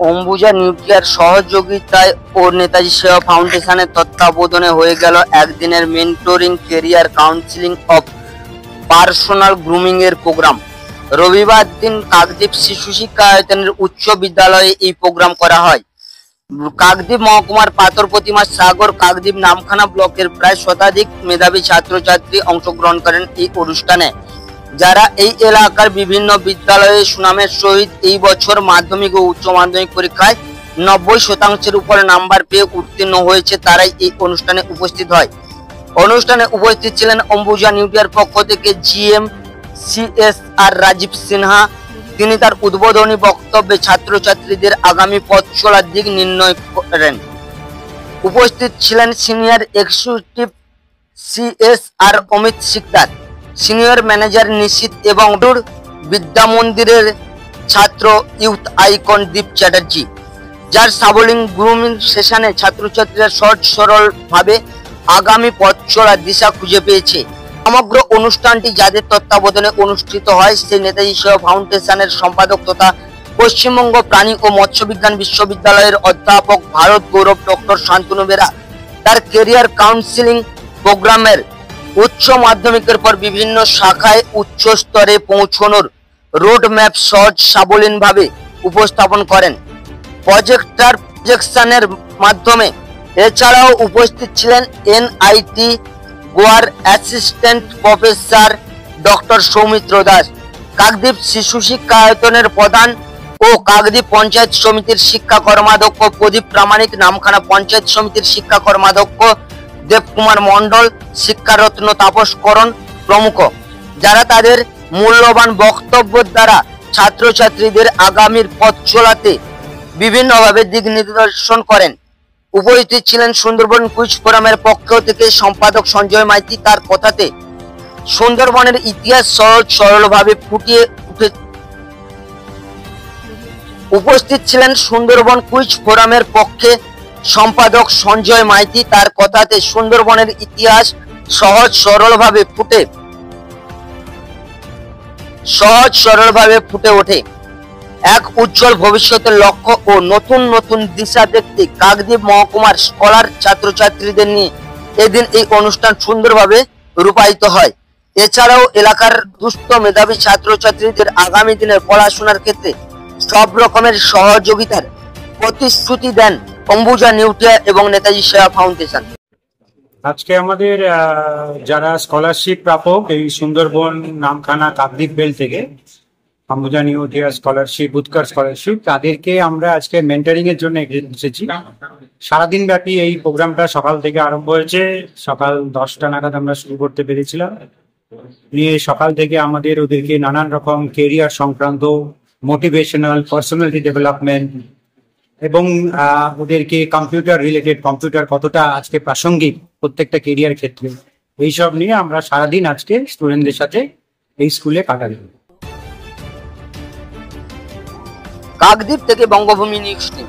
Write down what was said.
Ambuja nuclear সহযোগিতায় ও নেতাজি সেবা ফাউন্ডেশনের তত্ত্বাবধানে হয়ে গেল একদিনের mentoring career counselling of personal grooming এর প্রোগ্রাম। রবিবার দিন কাকদ্বীপ শিশু শিক্ষা আয়তনের উচ্চ বিদ্যালয়ে এই প্রোগ্রাম করা হয়। কাকদ্বীপ মহকুমার পাথর প্রতিমা সাগর কাকদ্বীপ নামখানা ব্লকের প্রায় শতাধিক মেধাবী ছাত্রছাত্রী অংশগ্রহণ করেন এই অনুষ্ঠানে, যারা এই এলাকার বিভিন্ন বিদ্যালয়ে সুনামের সহিত এই বছর মাধ্যমিক ও উচ্চ মাধ্যমিক পরীক্ষায় 90% উপরে নাম্বার পেয়ে উত্তীর্ণ হয়েছে, তারাই এই অনুষ্ঠানে উপস্থিত হয়। অনুষ্ঠানে উপস্থিত ছিলেন অম্বুজা নিউক্লিয়ার পক্ষ থেকে জিএম CSR রাজীব সিনহা। তিনি তার উদ্বোধনী বক্তব্যে ছাত্রছাত্রীদের আগামী পথ চলার দিক নির্ণয় করেন। উপস্থিত ছিলেন senior executive CSR Amit Sikdar, senior manager Nishit এবং বিদ্যা মন্দিরের ছাত্র ইউথ আইকন দীপ চ্যাটার্জি, যার সাবলিং গ্রুমিং সেশনে ছাত্রছাত্রীরা সহজ সরল ভাবে আগামী পথ চলার দিশা খুঁজে পেয়েছে। সমগ্র অনুষ্ঠানটি যাদের তত্ত্বাবধানে অনুষ্ঠিত হয় সেই নেতাজি সেবা ফাউন্ডেশনের সম্পাদক তথা পশ্চিমবঙ্গ প্রাণী ও মৎস্য বিজ্ঞান বিশ্ববিদ্যালয়ের অধ্যাপক ভারত গৌরব ডক্টর শান্তনু বেরা তার ক্যারিয়ার কাউন্সিলিং প্রোগ্রামের উচ্চ মাধ্যমিকের পর বিভিন্ন শাখায় উচ্চ স্তরে পৌঁছানোর রোড ম্যাপ সহজ সাবলীন ভাবে উপস্থাপন করেন প্রজেক্টর প্রজেকশনের মাধ্যমে। এছাড়াও উপস্থিত ছিলেন NIT গোয়ার assistant professor doctor Soumitra Das, Kakdwip শিশু শিক্ষা আয়তনের প্রধান ও কাকদ্বীপ পঞ্চায়েত সমিতির শিক্ষা কর্মাধ্যক্ষ প্রদীপ প্রামাণিক, নামখানা পঞ্চায়েত সমিতির শিক্ষা কর্মাধ্যক্ষ দেবকুমার মণ্ডল, শিক্ষারত্ন তাপস করণ প্রমুখ, যারা তাদের মূল্যবান বক্তব্যের দ্বারা ছাত্রছাত্রীদের আগামীর পথ চলাতে বিভিন্নভাবে দিক নির্দেশন করেন। উপস্থিত ছিলেন সুন্দরবন কুইজ ফোরামের পক্ষ থেকে সম্পাদক সঞ্জয় মাইতি। তার কথাতে সুন্দরবনের ইতিহাস সহজ সরলভাবে ফুটিয়ে উঠে। উপস্থিত ছিলেন সুন্দরবন কুইজ ফোরামের পক্ষে সম্পাদক সঞ্জয় মাইতি। তার কথাতে সুন্দরবনের ইতিহাস সহজ সরলভাবে ফুটে ওঠে। এক উজ্জ্বল ভবিষ্যতের লক্ষ্য ও নতুন নতুন দিশা দেখতে কাকদ্বীপ মহকুমার স্কলার ছাত্রছাত্রীদের নিয়ে এদিন এই অনুষ্ঠান সুন্দরভাবে রূপায়িত হয়। এছাড়াও এলাকার দুস্থ মেধাবী ছাত্রছাত্রীদের আগামী দিনের পড়াশোনার ক্ষেত্রে সব রকমের সহযোগিতার প্রতিশ্রুতি দেন অম্বুজা নিউক্লিয়ার এবং নেতাজি সেবা ফাউন্ডেশন। আজকে আমাদের যারা স্কলারশিপ প্রাপক এই সুন্দরবন নামখানা কাকদ্বীপ বেল্ট থেকে অম্বুজা নিউক্লিয়ার স্কলারশিপ উৎকর্ষ স্কলারশিপ, তাদেরকে আমরা আজকে মেন্টরিং এর জন্য এসেছি। সারাদিন ব্যাপী এই প্রোগ্রামটা সকাল থেকে আরম্ভ হয়েছে। সকাল 10টা নাগাদ আমরা শুরু করতে পেরেছিলাম। নিয়ে সকাল থেকে আমাদের ওদেরকে নানান রকম কেরিয়ার সংক্রান্ত মোটিভেশনাল পার্সোনালিটি ডেভেলপমেন্ট এবং ওদেরকে কম্পিউটার রিলেটেড, কম্পিউটার কতটা আজকে প্রাসঙ্গিক প্রত্যেকটা কেরিয়ার ক্ষেত্রে, এইসব নিয়ে আমরা সারাদিন আজকে স্টুডেন্টদের সাথে এই স্কুলে কাটাবো। কাকদ্বীপ থেকে বঙ্গভূমি নিউজ টিম।